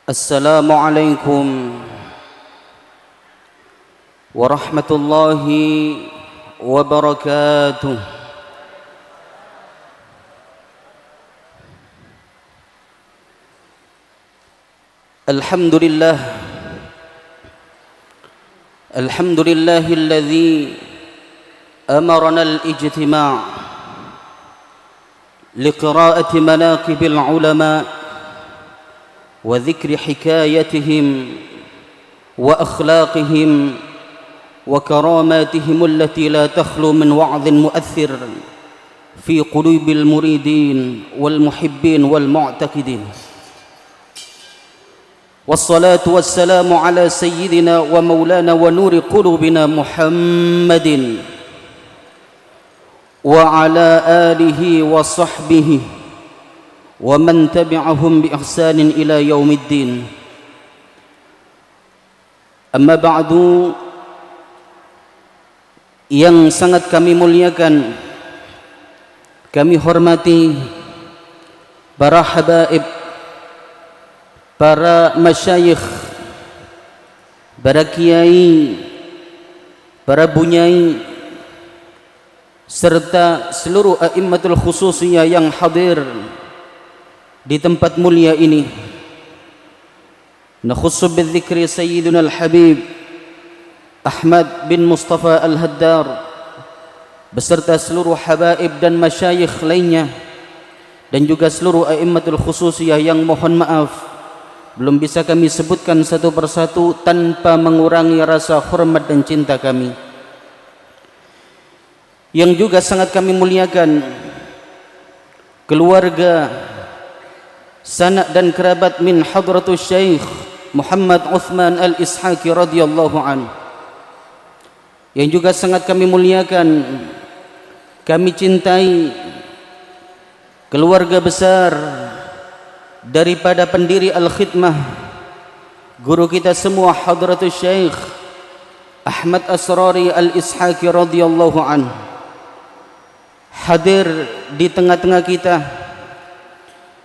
السلام عليكم ورحمة الله وبركاته. الحمد لله الذي أمرنا الاجتماع لقراءة مناقب العلماء وذكر حكايتهم وأخلاقهم وكراماتهم التي لا تخلو من وعظ مؤثر في قلوب المريدين والمحبين والمعتقدين، والصلاة والسلام على سيدنا ومولانا ونور قلوبنا محمد وعلى آله وصحبه ومن تبعهم بإحسان إلى يوم الدين. Amma ba'du, yang sangat kami muliakan, kami hormati para habaib, para masyayikh, para kiai, para bunyai, serta seluruh a'immatul khususiyah yang hadir di tempat mulia ini. Nakhussu bidzikri sayyidina al-habib Ahmad bin Mustafa al-Haddar beserta seluruh habaib dan masyayikh lainnya, dan juga seluruh a'immatul khususiyah yang mohon maaf belum bisa kami sebutkan satu persatu tanpa mengurangi rasa hormat dan cinta kami. Yang juga sangat kami muliakan keluarga, sanak dan kerabat min hadratus Syekh Muhammad Uthman Al-Ishaqi radhiyallahu an. Yang juga sangat kami muliakan, kami cintai keluarga besar daripada pendiri Al-Khidmah, guru kita semua hadratus Syekh Ahmad Asrari Al-Ishaqi radhiyallahu an, hadir di tengah-tengah kita.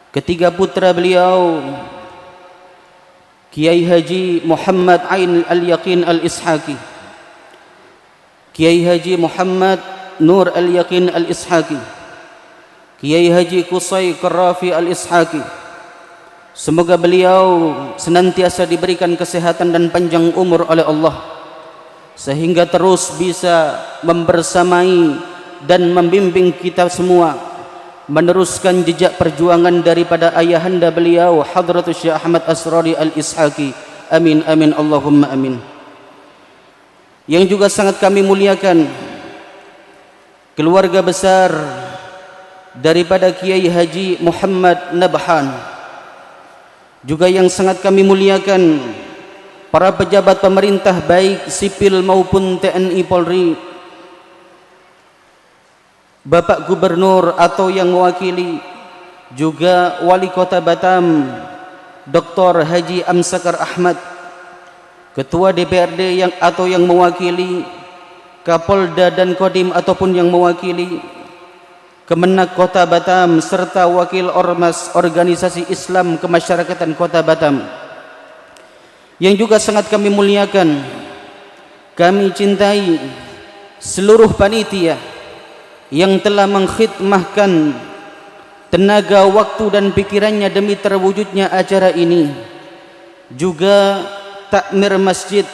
Ketiga putra beliau, Kiai Haji Muhammad Ain Al-Yaqin Al-Ishaqi, Kiai Haji Muhammad Nur Al-Yaqin Al-Ishaqi, Kiai Haji Qusay Qarafi Al-Ishaqi. Semoga beliau senantiasa diberikan kesehatan dan panjang umur oleh Allah, sehingga terus bisa membersamai dan membimbing kita semua meneruskan jejak perjuangan daripada ayahanda beliau Hadratus Syekh Ahmad Asrari Al-Ishaqi. Amin amin Allahumma amin. Yang juga sangat kami muliakan keluarga besar daripada Kiai Haji Muhammad Nabhan. Juga yang sangat kami muliakan para pejabat pemerintah baik sipil maupun TNI Polri, Bapak Gubernur atau yang mewakili, juga Wali Kota Batam Dr. Haji Amsakar Ahmad, Ketua DPRD yang mewakili, Kapolda dan Kodim ataupun yang mewakili, Kemenak Kota Batam, serta Wakil Ormas Organisasi Islam Kemasyarakatan Kota Batam. Yang juga sangat kami muliakan, kami cintai seluruh panitia yang telah mengkhidmahkan tenaga, waktu dan pikirannya demi terwujudnya acara ini. Juga takmir Masjid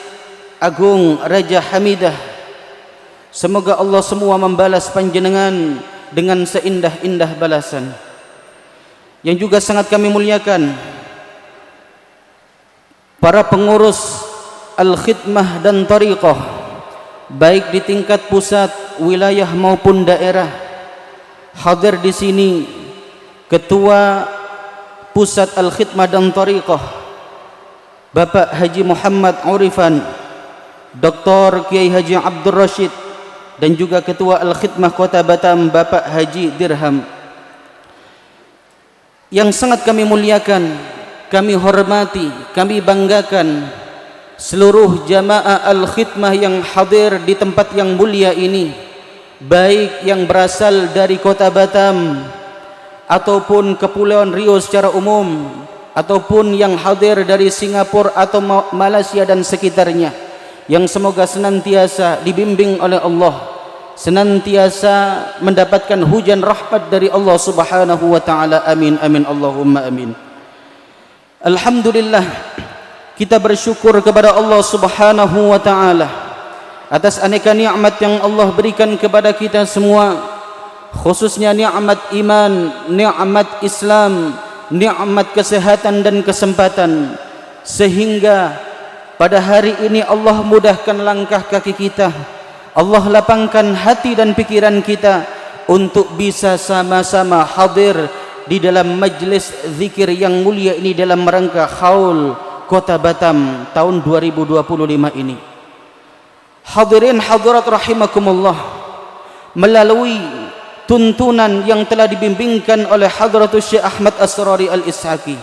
Agung Raja Hamidah, semoga Allah semua membalas panjenengan dengan seindah-indah balasan. Yang juga sangat kami muliakan para pengurus Al-Khidmah dan Tariqah, baik di tingkat pusat, wilayah maupun daerah. Hadir di sini Ketua Pusat Al-Khidmah dan Tariqah Bapak Haji Muhammad Urifan, Dr. Kiai Haji Abdul Rashid, dan juga Ketua Al-Khidmah Kota Batam Bapak Haji Dirham. Yang sangat kami muliakan, kami hormati, kami banggakan seluruh jamaah Al-Khidmah yang hadir di tempat yang mulia ini, baik yang berasal dari Kota Batam ataupun Kepulauan Riau secara umum, ataupun yang hadir dari Singapura atau Malaysia dan sekitarnya, yang semoga senantiasa dibimbing oleh Allah, senantiasa mendapatkan hujan rahmat dari Allah Subhanahu wa taala. Amin amin Allahumma amin. Alhamdulillah, kita bersyukur kepada Allah Subhanahu wa taala atas aneka nikmat yang Allah berikan kepada kita semua, khususnya nikmat iman, nikmat Islam, nikmat kesehatan dan kesempatan, sehingga pada hari ini Allah mudahkan langkah kaki kita, Allah lapangkan hati dan pikiran kita untuk bisa sama-sama hadir di dalam majlis zikir yang mulia ini dalam rangka Haul Kota Batam tahun 2025 ini. Hadirin hadirat rahimakumullah, melalui tuntunan yang telah dibimbingkan oleh Hadratus Syekh Ahmad Asrari Al-Ishaqi,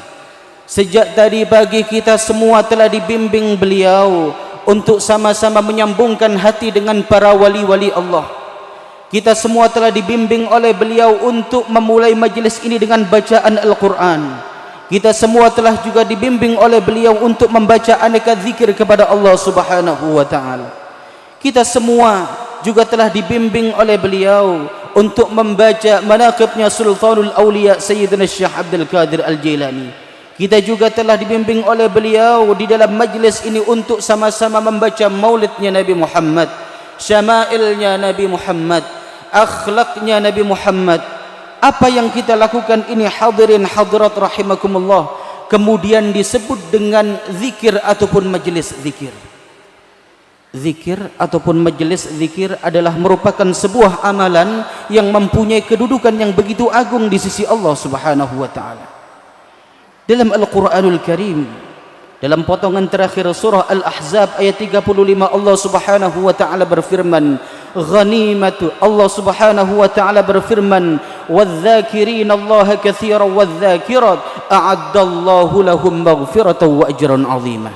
sejak tadi pagi kita semua telah dibimbing beliau untuk sama-sama menyambungkan hati dengan para wali-wali Allah. Kita semua telah dibimbing oleh beliau untuk memulai majlis ini dengan bacaan Al-Quran. Kita semua telah juga dibimbing oleh beliau untuk membaca aneka zikir kepada Allah Subhanahu wa taala. Kita semua juga telah dibimbing oleh beliau untuk membaca manaqibnya Sultanul Awliya Sayyidina Syekh Abdul Qadir Al-Jilani. Kita juga telah dibimbing oleh beliau di dalam majlis ini untuk sama-sama membaca maulidnya Nabi Muhammad, syama'ilnya Nabi Muhammad, akhlaknya Nabi Muhammad. Apa yang kita lakukan ini hadirin hadirat rahimakumullah kemudian disebut dengan zikir ataupun majlis zikir. Zikir ataupun majlis zikir adalah merupakan sebuah amalan yang mempunyai kedudukan yang begitu agung di sisi Allah Subhanahu wa taala. Dalam Al-Quranul Karim, dalam potongan terakhir surah Al-Ahzab ayat 35, Allah Subhanahu wa taala berfirman, ghanimatu, Allah Subhanahu wa taala berfirman, wadh-dhakirina Allaha katsiran wadh-dhakirat a'addallahu lahum maghfiratan wa ajran 'azima.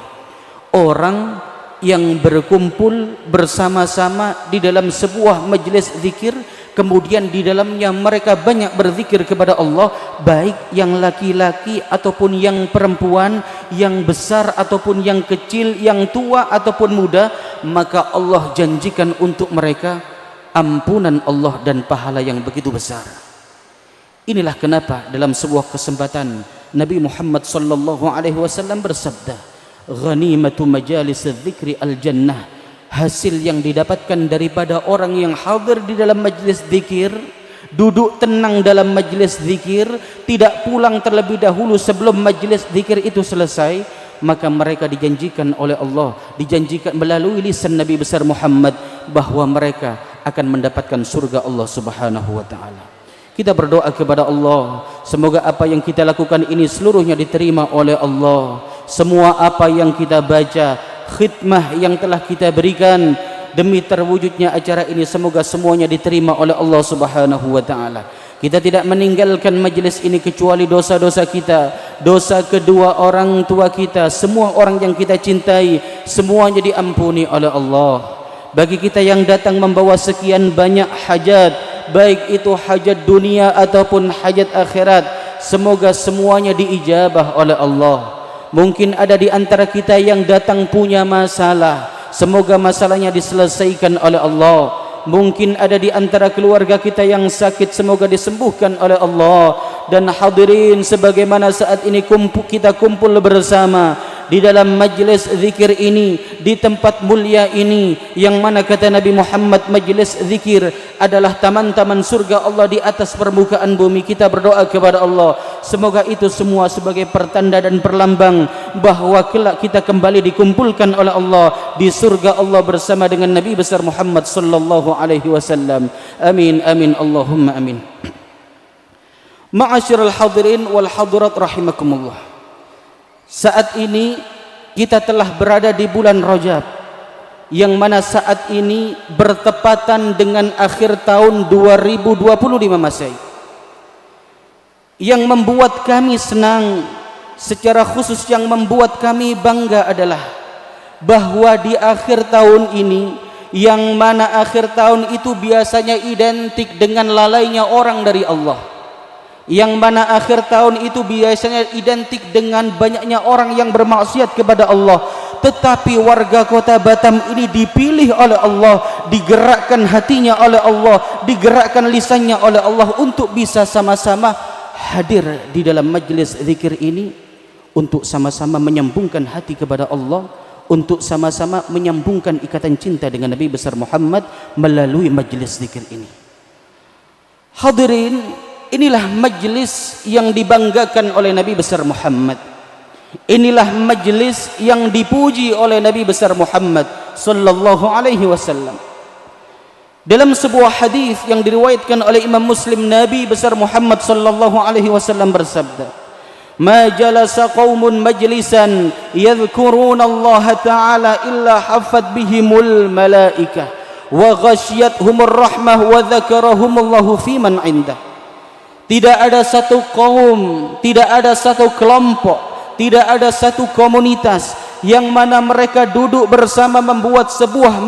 Orang yang berkumpul bersama-sama di dalam sebuah majlis zikir, kemudian di dalamnya mereka banyak berzikir kepada Allah, baik yang laki-laki ataupun yang perempuan, yang besar ataupun yang kecil, yang tua ataupun muda, maka Allah janjikan untuk mereka ampunan Allah dan pahala yang begitu besar. Inilah kenapa dalam sebuah kesempatan Nabi Muhammad sallallahu alaihi wasallam bersabda, ghanimatu majalis dzikri al-jannah, hasil yang didapatkan daripada orang yang hadir di dalam majlis zikir, duduk tenang dalam majlis zikir, tidak pulang terlebih dahulu sebelum majlis zikir itu selesai, maka mereka dijanjikan oleh Allah, dijanjikan melalui lisan Nabi besar Muhammad, bahwa mereka akan mendapatkan surga Allah Subhanahu wa taala. Kita berdoa kepada Allah, semoga apa yang kita lakukan ini seluruhnya diterima oleh Allah. Semua apa yang kita baca, khidmah yang telah kita berikan demi terwujudnya acara ini, semoga semuanya diterima oleh Allah Subhanahu wa taala. Kita tidak meninggalkan majlis ini kecuali dosa-dosa kita, dosa kedua orang tua kita, semua orang yang kita cintai, semuanya diampuni oleh Allah. Bagi kita yang datang membawa sekian banyak hajat, baik itu hajat dunia ataupun hajat akhirat, semoga semuanya diijabah oleh Allah. Mungkin ada di antara kita yang datang punya masalah, semoga masalahnya diselesaikan oleh Allah. Mungkin ada di antara keluarga kita yang sakit, semoga disembuhkan oleh Allah. Dan hadirin, sebagaimana saat ini kita kumpul bersama di dalam majlis zikir ini, di tempat mulia ini, yang mana kata Nabi Muhammad, majlis zikir adalah taman-taman surga Allah di atas permukaan bumi. Kita berdoa kepada Allah, semoga itu semua sebagai pertanda dan perlambang bahwa kelak kita kembali dikumpulkan oleh Allah di surga Allah bersama dengan Nabi besar Muhammad sallallahu alaihi wasallam. Amin amin Allahumma amin. Ma'asyiral hadirin wal hadirat rahimakumullah, saat ini kita telah berada di bulan Rajab, yang mana saat ini bertepatan dengan akhir tahun 2025 Masehi. Yang membuat kami senang, secara khusus yang membuat kami bangga adalah bahwa di akhir tahun ini, yang mana akhir tahun itu biasanya identik dengan lalainya orang dari Allah, yang mana akhir tahun itu biasanya identik dengan banyaknya orang yang bermaksiat kepada Allah. Tetapi warga kota Batam ini dipilih oleh Allah, digerakkan hatinya oleh Allah, digerakkan lisannya oleh Allah untuk bisa sama-sama hadir di dalam majlis zikir ini, untuk sama-sama menyambungkan hati kepada Allah, untuk sama-sama menyambungkan ikatan cinta dengan Nabi besar Muhammad melalui majlis zikir ini. Hadirin, inilah majlis yang dibanggakan oleh Nabi besar Muhammad. Inilah majlis yang dipuji oleh Nabi besar Muhammad sallallahu alaihi wasallam. Dalam sebuah hadis yang diriwayatkan oleh Imam Muslim, Nabi besar Muhammad sallallahu alaihi wasallam bersabda, "Ma jalasa qaumun majlisan yadhkuruna Allah Ta'ala illa haffat bihimul malaikah wa ghasyiyatuhumur rahmah wa dzakarahumullahu fi man 'indah." Tidak ada satu kaum, tidak ada satu kelompok, tidak ada satu komunitas yang mana mereka duduk bersama membuat sebuah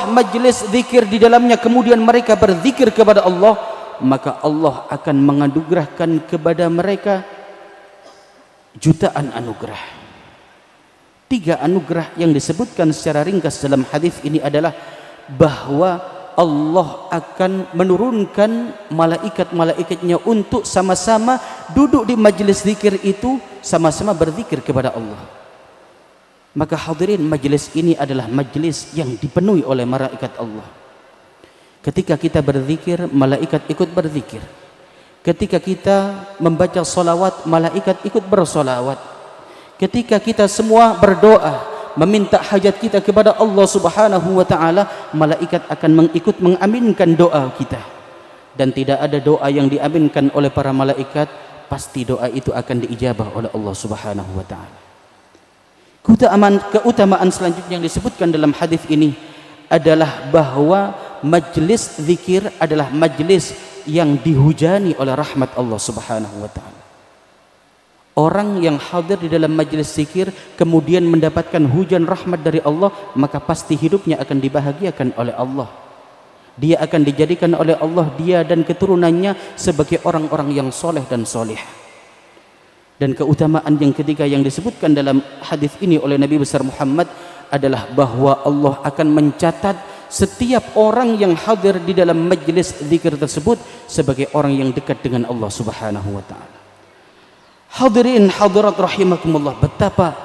majlis zikir di dalamnya, kemudian mereka berzikir kepada Allah, maka Allah akan menganugerahkan kepada mereka jutaan anugerah. 3 anugerah yang disebutkan secara ringkas dalam hadis ini adalah bahwa Allah akan menurunkan malaikat-malaikatnya untuk sama-sama duduk di majlis zikir itu, sama-sama berzikir kepada Allah. Maka hadirin, majlis ini adalah majlis yang dipenuhi oleh malaikat Allah. Ketika kita berzikir, malaikat ikut berzikir. Ketika kita membaca salawat, malaikat ikut bersolawat. Ketika kita semua berdoa meminta hajat kita kepada Allah Subhanahu wa taala, malaikat akan mengikut mengaminkan doa kita. Dan tidak ada doa yang diaminkan oleh para malaikat, pasti doa itu akan diijabah oleh Allah Subhanahu wa taala. Keutamaan selanjutnya yang disebutkan dalam hadis ini adalah bahwa majlis zikir adalah majlis yang dihujani oleh rahmat Allah Subhanahu wa taala. Orang yang hadir di dalam majlis zikir kemudian mendapatkan hujan rahmat dari Allah, maka pasti hidupnya akan dibahagiakan oleh Allah. Dia akan dijadikan oleh Allah, dia dan keturunannya, sebagai orang-orang yang soleh dan soleh. Dan keutamaan yang ketiga yang disebutkan dalam hadis ini oleh Nabi besar Muhammad adalah bahwa Allah akan mencatat setiap orang yang hadir di dalam majlis zikir tersebut sebagai orang yang dekat dengan Allah Subhanahu wa taala. Hadirin hadirat rahimakumullah, betapa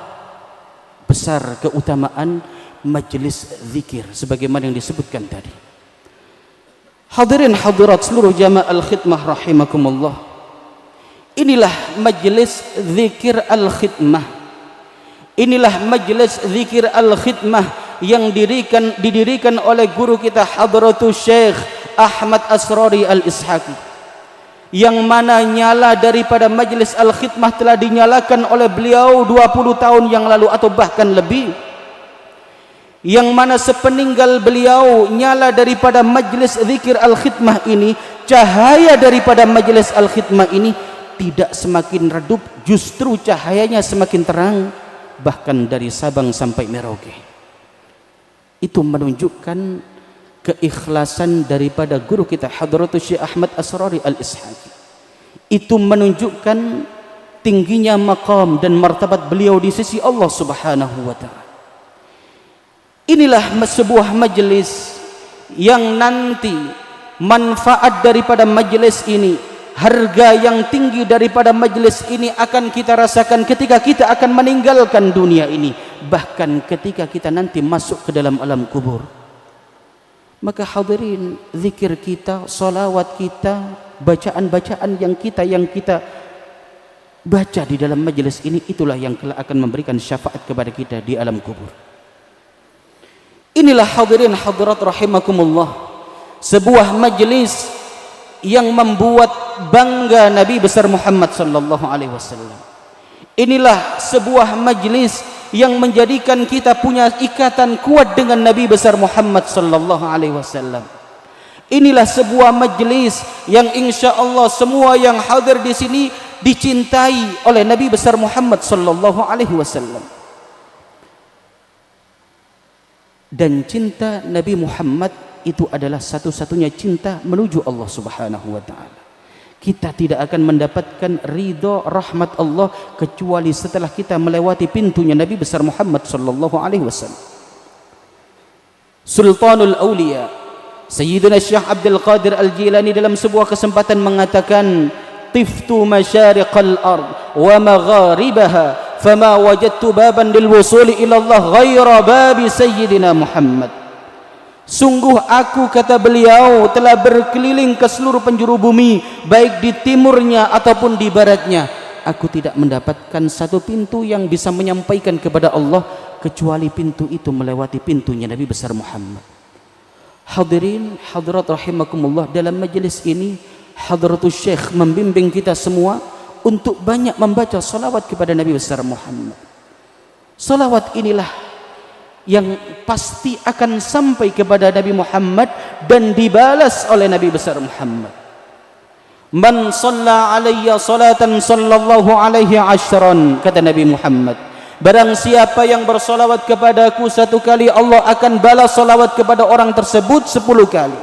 besar keutamaan majlis zikir sebagaimana yang disebutkan tadi. Hadirin hadirat seluruh jamaah al-khidmah rahimakumullah, inilah majlis zikir al-khidmah. Inilah majlis zikir al-khidmah yang didirikan oleh guru kita Hadratus Syekh Ahmad Asrari Al-Ishaqi, yang mana nyala daripada majlis al-khidmah telah dinyalakan oleh beliau 20 tahun yang lalu atau bahkan lebih, yang mana sepeninggal beliau nyala daripada majlis zikir al-khidmah ini, cahaya daripada majlis al-khidmah ini tidak semakin redup, justru cahayanya semakin terang, bahkan dari Sabang sampai Merauke. Itu menunjukkan keikhlasan daripada guru kita Hadratus Syekh Ahmad Asrari Al-Ishaqi. Itu menunjukkan tingginya maqam dan martabat beliau di sisi Allah Subhanahu wa taala. Inilah sebuah majlis yang nanti manfaat daripada majlis ini, harga yang tinggi daripada majlis ini akan kita rasakan ketika kita akan meninggalkan dunia ini, bahkan ketika kita nanti masuk ke dalam alam kubur. Maka hadirin, zikir kita, salawat kita, bacaan-bacaan yang kita baca di dalam majlis ini, itulah yang kelak akan memberikan syafaat kepada kita di alam kubur. Inilah hadirin hadirat rahimakumullah, sebuah majlis yang membuat bangga Nabi besar Muhammad sallallahu alaihi wasallam. Inilah sebuah majlis yang menjadikan kita punya ikatan kuat dengan Nabi besar Muhammad sallallahu alaihi wasallam. Inilah sebuah majlis yang insya Allah semua yang hadir di sini dicintai oleh Nabi besar Muhammad sallallahu alaihi wasallam. Dan cinta Nabi Muhammad itu adalah satu-satunya cinta menuju Allah Subhanahu wa taala. Kita tidak akan mendapatkan ridha rahmat Allah kecuali setelah kita melewati pintunya Nabi besar Muhammad sallallahu alaihi wasallam. Sultanul Auliya Sayyidina Syekh Abdul Qadir Al-Jilani dalam sebuah kesempatan mengatakan, "Tiftu masyariqal ard wa magharibaha fama wajadtu baban lil wusuli ila Allah ghaira babi Sayyidina Muhammad." Sungguh aku, kata beliau, telah berkeliling ke seluruh penjuru bumi, baik di timurnya ataupun di baratnya. Aku tidak mendapatkan satu pintu yang bisa menyampaikan kepada Allah kecuali pintu itu melewati pintunya Nabi besar Muhammad. Hadirin hadirat rahimakumullah, dalam majelis ini Hadratus Syekh membimbing kita semua untuk banyak membaca salawat kepada Nabi besar Muhammad. Salawat inilah yang pasti akan sampai kepada Nabi Muhammad dan dibalas oleh Nabi besar Muhammad. Man shalla alayya salatan sallallahu alaihi ashran, kata Nabi Muhammad, barang siapa yang bersolawat kepadaku satu kali, Allah akan balas solawat kepada orang tersebut 10 kali.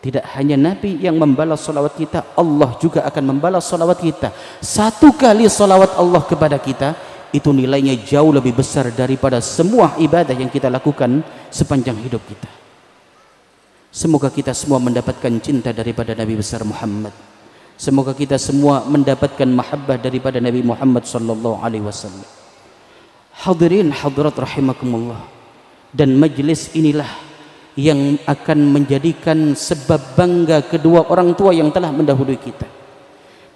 Tidak hanya Nabi yang membalas solawat kita, Allah juga akan membalas solawat kita. Satu kali solawat Allah kepada kita itu nilainya jauh lebih besar daripada semua ibadah yang kita lakukan sepanjang hidup kita. Semoga kita semua mendapatkan cinta daripada Nabi besar Muhammad. Semoga kita semua mendapatkan mahabbah daripada Nabi Muhammad sallallahu alaihi wasallam. Hadirin hadirat rahimakumullah, dan majlis inilah yang akan menjadikan sebab bangga kedua orang tua yang telah mendahului kita.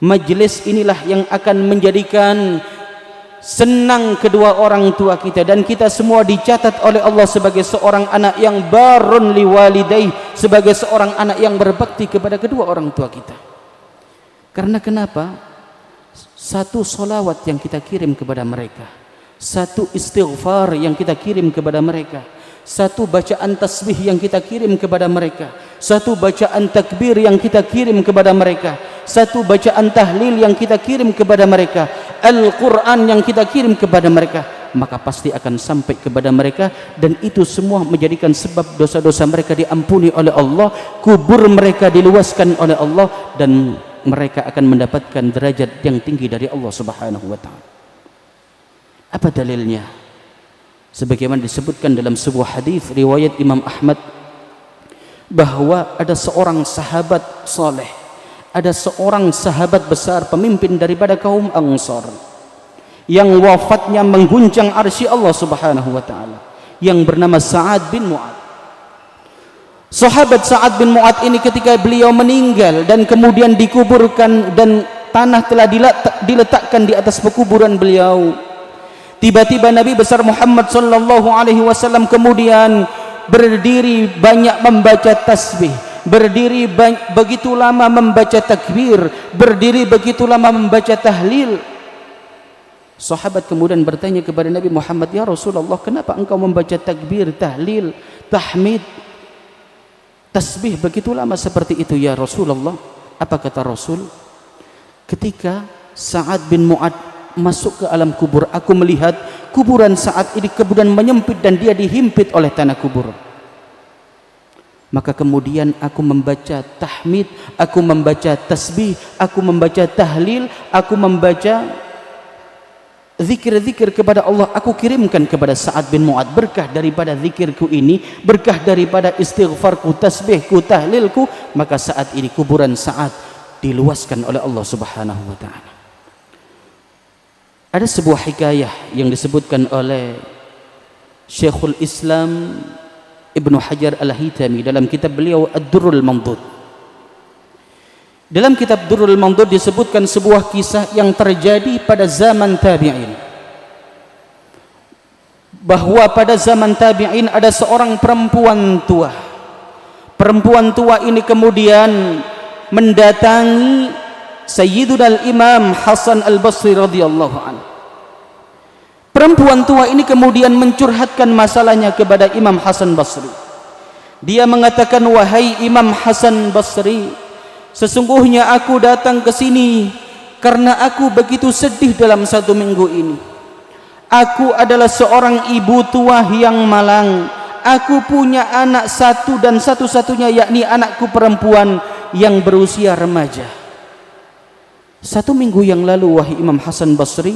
Majlis inilah yang akan menjadikan senang kedua orang tua kita, dan kita semua dicatat oleh Allah sebagai seorang anak yang barun liwalidayh, sebagai seorang anak yang berbakti kepada kedua orang tua kita. Karena kenapa? Satu solawat yang kita kirim kepada mereka, satu istighfar yang kita kirim kepada mereka, satu bacaan tasbih yang kita kirim kepada mereka, satu bacaan takbir yang kita kirim kepada mereka, satu bacaan tahlil yang kita kirim kepada mereka, Al-Quran yang kita kirim kepada mereka, maka pasti akan sampai kepada mereka, dan itu semua menjadikan sebab dosa-dosa mereka diampuni oleh Allah, kubur mereka diluaskan oleh Allah, dan mereka akan mendapatkan derajat yang tinggi dari Allah Subhanahu wa taala. Apa dalilnya? Sebagaimana disebutkan dalam sebuah hadis riwayat Imam Ahmad, bahwa ada seorang sahabat saleh, ada seorang sahabat besar, pemimpin daripada kaum Ansar, yang wafatnya mengguncang arsy Allah Subhanahu wa taala, yang bernama Sa'ad bin Mu'ad. Sahabat Sa'ad bin Mu'ad ini ketika beliau meninggal dan kemudian dikuburkan dan tanah telah diletakkan di atas pekuburan beliau, tiba-tiba Nabi besar Muhammad sallallahu alaihi wasallam kemudian berdiri banyak membaca tasbih, berdiri begitu lama membaca takbir, berdiri begitu lama membaca tahlil. Sahabat kemudian bertanya kepada Nabi Muhammad, "Ya Rasulullah, kenapa engkau membaca takbir, tahlil, tahmid, tasbih begitu lama seperti itu ya Rasulullah?" Apa kata Rasul? "Ketika Sa'ad bin Mu'ad masuk ke alam kubur, aku melihat kuburan Sa'ad ini kemudian menyempit dan dia dihimpit oleh tanah kubur. Maka kemudian aku membaca tahmid, aku membaca tasbih, aku membaca tahlil, aku membaca zikir-zikir kepada Allah, aku kirimkan kepada Sa'ad bin Mu'ad. Berkah daripada zikirku ini, berkah daripada istighfarku, tasbihku, tahlilku, maka saat ini kuburan Sa'ad diluaskan oleh Allah Subhanahu wa taala." Ada sebuah hikayah yang disebutkan oleh Syekhul Islam Ibnu Hajar Al-Haytami dalam kitab beliau Ad-Durrul Mandud. Dalam kitab Durrul Mandud disebutkan sebuah kisah yang terjadi pada zaman tabi'in, bahwa pada zaman tabi'in ada seorang perempuan tua. Perempuan tua ini kemudian mendatangi Sayyiduna Al-Imam Hasan Al-Basri radhiyallahu anhu. Perempuan tua ini kemudian mencurhatkan masalahnya kepada Imam Hasan Basri. Dia mengatakan, "Wahai Imam Hasan Basri, sesungguhnya aku datang ke sini karena aku begitu sedih dalam 1 minggu ini. Aku adalah seorang ibu tua yang malang. Aku punya anak satu dan satu-satunya, yakni anakku perempuan. yang berusia remaja. 1 minggu yang lalu, wahai Imam Hasan Basri,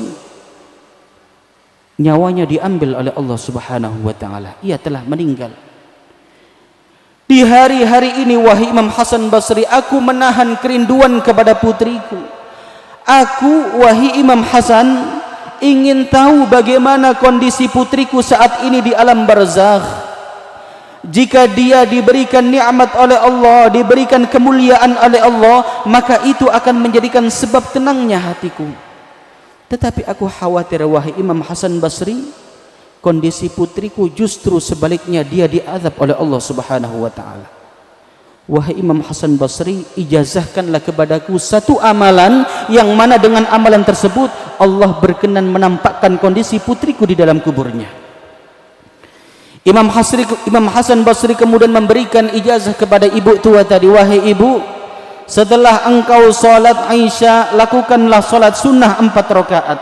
nyawanya diambil oleh Allah Subhanahu wa taala. Ia telah meninggal. Di hari-hari ini, wahai Imam Hasan Basri, aku menahan kerinduan kepada putriku. Aku, wahai Imam Hasan, ingin tahu bagaimana kondisi putriku saat ini di alam barzakh. Jika dia diberikan nikmat oleh Allah, diberikan kemuliaan oleh Allah, maka itu akan menjadikan sebab tenangnya hatiku. Tetapi aku khawatir, wahai Imam Hasan Basri, kondisi putriku justru sebaliknya, dia diazab oleh Allah Subhanahu wa taala. Wahai Imam Hasan Basri, ijazahkanlah kepadaku satu amalan yang mana dengan amalan tersebut Allah berkenan menampakkan kondisi putriku di dalam kuburnya. Imam Hasan Basri kemudian memberikan ijazah kepada ibu tua tadi, wahai ibu, setelah engkau salat Isya, lakukanlah salat sunnah 4 rakaat.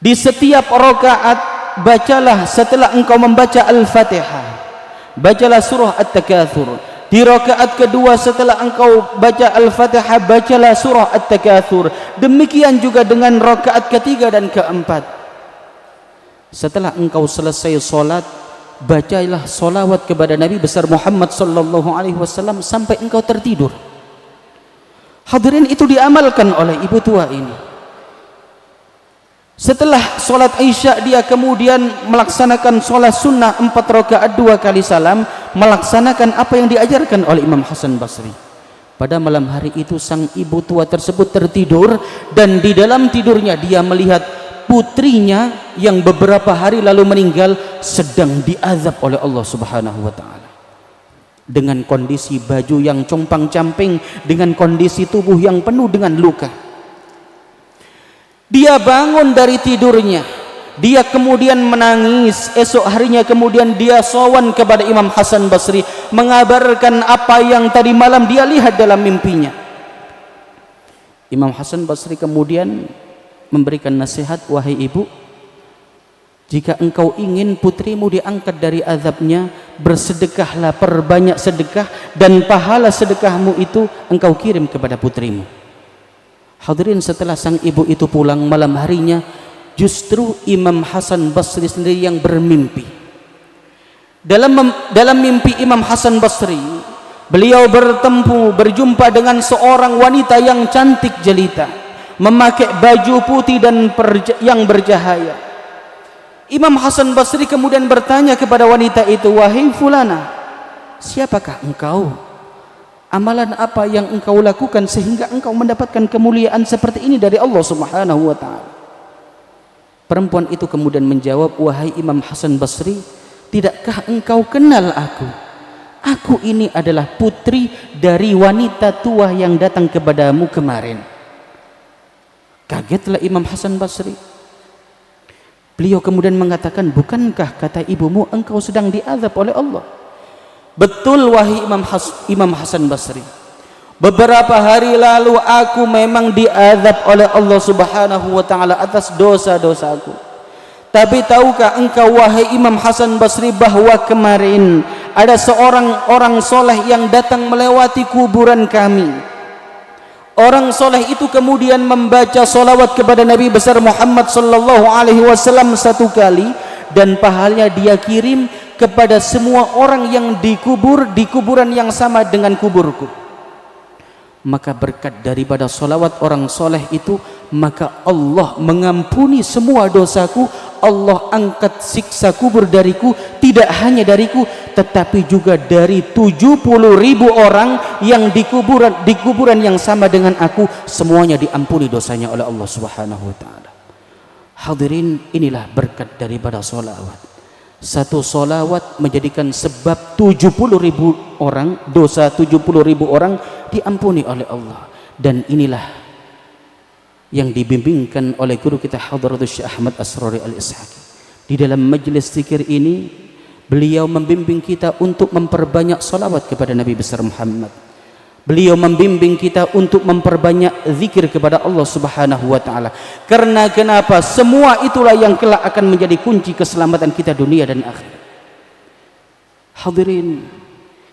Di setiap rakaat bacalah, setelah engkau membaca Al-Fatihah, bacalah surah At-Takatsur. Di rakaat kedua setelah engkau baca Al-Fatihah, bacalah surah At-Takatsur. Demikian juga dengan rakaat ketiga dan keempat. Setelah engkau selesai salat, bacalah solawat kepada Nabi besar Muhammad sallallahu alaihi wasallam sampai engkau tertidur. Hadirin, itu diamalkan oleh ibu tua ini. Setelah sholat Isya, dia kemudian melaksanakan sholat sunnah 4 rakaat 2 kali salam, melaksanakan apa yang diajarkan oleh Imam Hasan Basri. Pada malam hari itu sang ibu tua tersebut tertidur, dan di dalam tidurnya dia melihat putrinya yang beberapa hari lalu meninggal sedang diazab oleh Allah Subhanahu wa taala. Dengan kondisi baju yang compang-camping, dengan kondisi tubuh yang penuh dengan luka. Dia bangun dari tidurnya, dia kemudian menangis. Esok harinya kemudian dia sowan kepada Imam Hasan Basri, mengabarkan apa yang tadi malam dia lihat dalam mimpinya. Imam Hasan Basri kemudian memberikan nasihat, wahai ibu, jika engkau ingin putrimu diangkat dari azabnya, bersedekahlah, perbanyak sedekah, dan pahala sedekahmu itu engkau kirim kepada putrimu. Hadirin, setelah sang ibu itu pulang malam harinya, justru Imam Hasan Basri sendiri yang bermimpi. Dalam mimpi Imam Hasan Basri, beliau berjumpa dengan seorang wanita yang cantik jelita, memakai baju putih dan yang bercahaya. Imam Hasan Basri kemudian bertanya kepada wanita itu, wahai fulana, siapakah engkau? Amalan apa yang engkau lakukan sehingga engkau mendapatkan kemuliaan seperti ini dari Allah Subhanahu wa taala? Perempuan itu kemudian menjawab, wahai Imam Hasan Basri, tidakkah engkau kenal aku? Aku ini adalah putri dari wanita tua yang datang kepadamu kemarin. Kagetlah Imam Hasan Basri. Beliau kemudian mengatakan, bukankah kata ibumu engkau sedang diazab oleh Allah? Betul, wahai Imam Hasan Basri. Beberapa hari lalu aku memang diazab oleh Allah Subhanahu wa taala atas dosa-dosaku. Tapi tahukah engkau, wahai Imam Hasan Basri, bahwa kemarin ada seorang orang soleh yang datang melewati kuburan kami. Orang soleh itu kemudian membaca solawat kepada Nabi besar Muhammad sallallahu alaihi wasallam 1 kali, dan pahalanya dia kirim kepada semua orang yang dikubur di kuburan yang sama dengan kuburku. Maka berkat daripada solawat orang soleh itu, maka Allah mengampuni semua dosaku. Allah angkat siksa kubur dariku, tidak hanya dariku tetapi juga dari 70.000 orang yang di kuburan yang sama dengan aku, semuanya diampuni dosanya oleh Allah Subhanahu wa taala. Hadirin, inilah berkat daripada solawat. Satu solawat menjadikan sebab 70.000 orang, dosa 70.000 orang diampuni oleh Allah. Dan inilah yang dibimbingkan oleh guru kita Hadratus Syekh Ahmad Asrori Al-Ishaqi. Di dalam majlis zikir ini, beliau membimbing kita untuk memperbanyak solawat kepada Nabi besar Muhammad. Beliau membimbing kita untuk memperbanyak zikir kepada Allah Subhanahu wa taala. Karena kenapa? Semua itulah yang kelak akan menjadi kunci keselamatan kita dunia dan akhirat. Hadirin,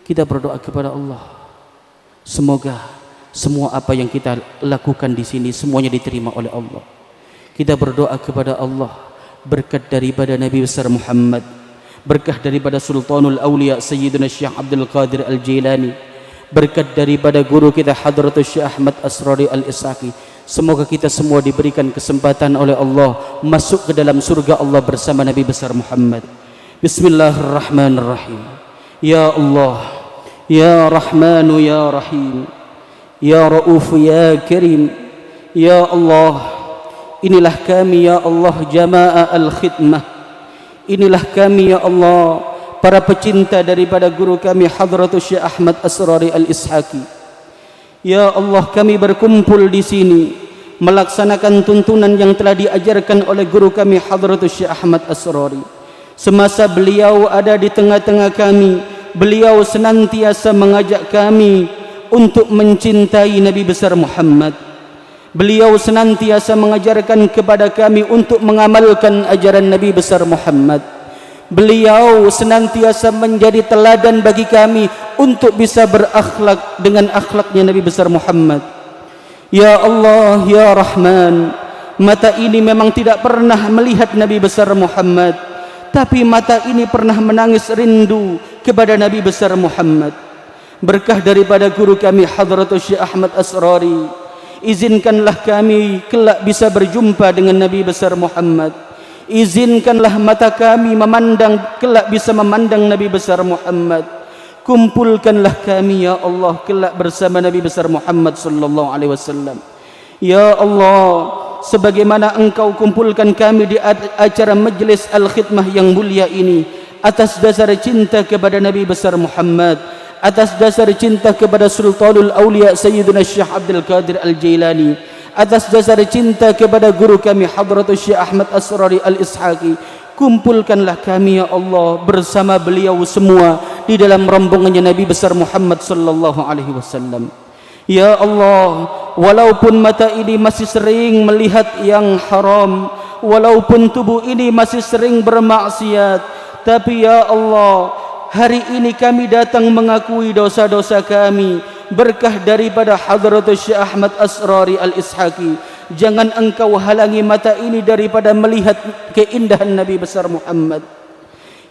kita berdoa kepada Allah. Semoga semua apa yang kita lakukan di sini semuanya diterima oleh Allah. Kita berdoa kepada Allah berkat daripada Nabi besar Muhammad, berkah daripada Sultanul Aulia Sayyidina Syekh Abdul Qadir Al-Jailani, berkat daripada guru kita Hadratus Syekh Ahmad Asrari Al-Ishaqi. Semoga kita semua diberikan kesempatan oleh Allah masuk ke dalam surga Allah bersama Nabi besar Muhammad. Bismillahirrahmanirrahim. Ya Allah, Ya Rahmanu Ya Rahim, Ya Rauf Ya Karim. Ya Allah, inilah kami ya Allah jamaah al-khidmah. Inilah kami ya Allah para pecinta daripada guru kami Hadratus Syekh Ahmad Asrari Al-Ishaqi. Ya Allah, kami berkumpul di sini melaksanakan tuntunan yang telah diajarkan oleh guru kami Hadratus Syekh Ahmad Asrari. Semasa beliau ada di tengah-tengah kami, beliau senantiasa mengajak kami untuk mencintai Nabi besar Muhammad. Beliau senantiasa mengajarkan kepada kami untuk mengamalkan ajaran Nabi besar Muhammad. Beliau senantiasa menjadi teladan bagi kami untuk bisa berakhlak dengan akhlaknya Nabi besar Muhammad. Ya Allah, Ya Rahman, mata ini memang tidak pernah melihat Nabi besar Muhammad, tapi mata ini pernah menangis rindu kepada Nabi besar Muhammad. Berkah daripada guru kami Hadratus Syekh Ahmad Asrari, izinkanlah kami kelak bisa berjumpa dengan Nabi besar Muhammad. Izinkanlah mata kami memandang kelak bisa memandang Nabi besar Muhammad. Kumpulkanlah kami ya Allah kelak bersama Nabi besar Muhammad sallallahu alaihi wasallam. Ya Allah, sebagaimana Engkau kumpulkan kami di acara majlis al-khidmah yang mulia ini atas dasar cinta kepada Nabi besar Muhammad, atas dasar cinta kepada Sultanul Aulia Sayyidina Syekh Abdul Qadir Al-Jailani, atas dasar cinta kepada guru kami Hadratus Syekh Ahmad Asrari Al-Ishaqi, kumpulkanlah kami ya Allah bersama beliau semua di dalam rombongannya Nabi besar Muhammad sallallahu alaihi wasallam. Ya Allah, walaupun mata ini masih sering melihat yang haram, walaupun tubuh ini masih sering bermaksiat, tapi ya Allah, hari ini kami datang mengakui dosa-dosa kami. Berkah daripada Hadratus Syekh Ahmad Asrari Al-Ishaqi, jangan Engkau halangi mata ini daripada melihat keindahan Nabi besar Muhammad.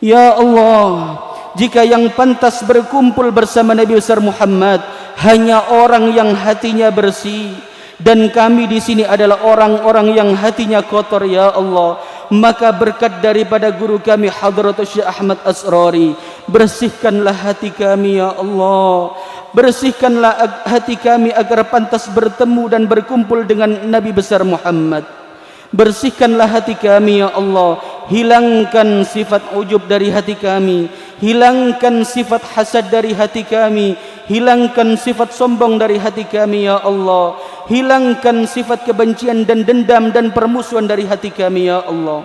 Ya Allah, jika yang pantas berkumpul bersama Nabi besar Muhammad hanya orang yang hatinya bersih, dan kami di sini adalah orang-orang yang hatinya kotor ya Allah, maka berkat daripada guru kami Hadratus Syekh Ahmad Asrari, bersihkanlah hati kami ya Allah. Bersihkanlah hati kami agar pantas bertemu dan berkumpul dengan Nabi besar Muhammad. Bersihkanlah hati kami ya Allah. Hilangkan sifat ujub dari hati kami, hilangkan sifat hasad dari hati kami, hilangkan sifat sombong dari hati kami ya Allah. Hilangkan sifat kebencian dan dendam dan permusuhan dari hati kami ya Allah.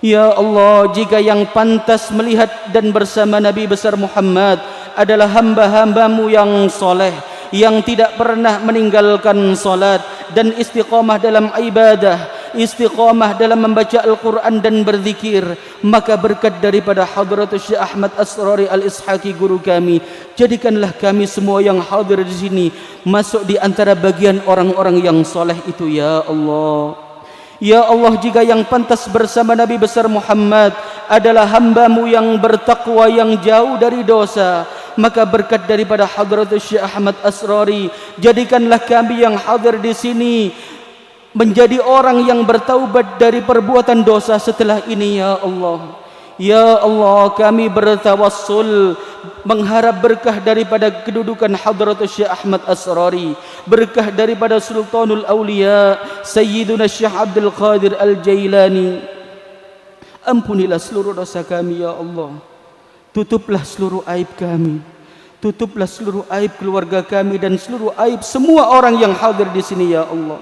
Ya Allah, jika yang pantas melihat dan bersama Nabi besar Muhammad adalah hamba-hambamu yang soleh, yang tidak pernah meninggalkan salat dan istiqamah dalam ibadah, istiqamah dalam membaca Al-Quran dan berzikir, maka berkat daripada Hadratus Syekh Ahmad Asrari Al-Ishaqi guru kami, jadikanlah kami semua yang hadir di sini masuk di antara bagian orang-orang yang soleh itu ya Allah. Ya Allah, jika yang pantas bersama Nabi besar Muhammad adalah hamba-Mu yang bertakwa yang jauh dari dosa, maka berkat daripada Hadratus Syekh Ahmad Asrari, jadikanlah kami yang hadir di sini menjadi orang yang bertaubat dari perbuatan dosa setelah ini ya Allah. Ya Allah, kami bertawassul mengharap berkah daripada kedudukan Hadratus Syekh Ahmad Asrari, berkah daripada Sultanul Aulia Sayyiduna Syekh Abdul Qadir Al-Jailani. Ampunilah seluruh dosa kami ya Allah. Tutuplah seluruh aib kami, tutuplah seluruh aib keluarga kami dan seluruh aib semua orang yang hadir di sini ya Allah.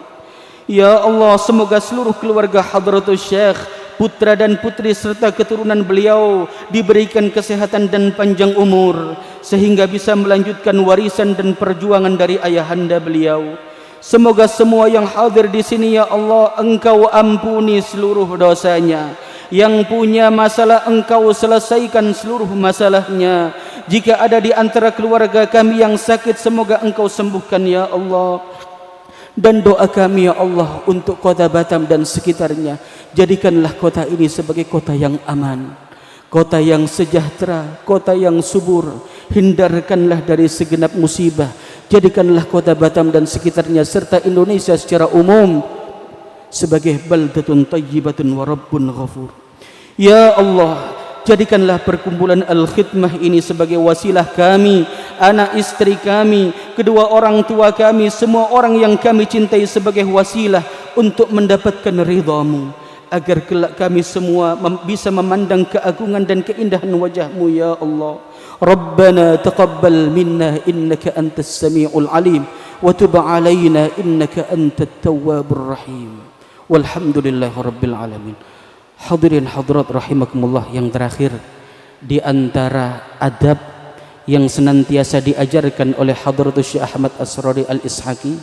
Ya Allah, semoga seluruh keluarga Hadratus Syekh, putra dan putri serta keturunan beliau diberikan kesehatan dan panjang umur sehingga bisa melanjutkan warisan dan perjuangan dari ayahanda beliau. Semoga semua yang hadir di sini ya Allah, Engkau ampuni seluruh dosanya. Yang punya masalah Engkau selesaikan seluruh masalahnya. Jika ada di antara keluarga kami yang sakit, semoga Engkau sembuhkan ya Allah. Dan doa kami ya Allah untuk kota Batam dan sekitarnya, jadikanlah kota ini sebagai kota yang aman, kota yang sejahtera, kota yang subur. Hindarkanlah dari segenap musibah. Jadikanlah kota Batam dan sekitarnya serta Indonesia secara umum sebagai baldatun tayyibatun wa rabbun ghafur. Ya Allah, jadikanlah perkumpulan Al-Khidmah ini sebagai wasilah kami, anak istri kami, kedua orang tua kami, semua orang yang kami cintai sebagai wasilah untuk mendapatkan ridha-Mu, agar kelak kami semua bisa memandang keagungan dan keindahan wajah-Mu ya Allah. Rabbana taqabbal minna innaka antas sami'ul alim wa tub alaina innaka antat tawwabur rahim. Walhamdulillahi rabbil alamin. Hadirin hadirat rahimakumullah, yang terakhir di antara adab yang senantiasa diajarkan oleh Hadratus Syekh Ahmad Asrori Al-Ishaqi,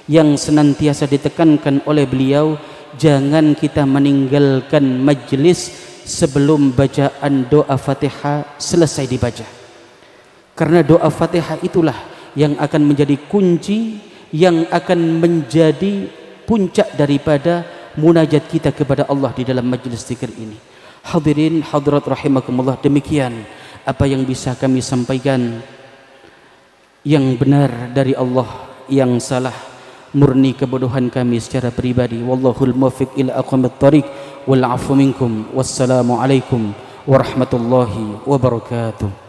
yang senantiasa ditekankan oleh beliau, jangan kita meninggalkan majlis sebelum bacaan doa Fatihah selesai dibaca. Karena doa Fatihah itulah yang akan menjadi kunci, yang akan menjadi puncak daripada munajat kita kepada Allah di dalam majlis zikir ini. Hadirin hadirat rahimakumullah, demikian apa yang bisa kami sampaikan. Yang benar dari Allah, yang salah murni kebodohan kami secara pribadi. Wallahul muwaffiq ila aqwamit thariq wal 'afwu minkum. Wassalamu alaikum warahmatullahi wabarakatuh.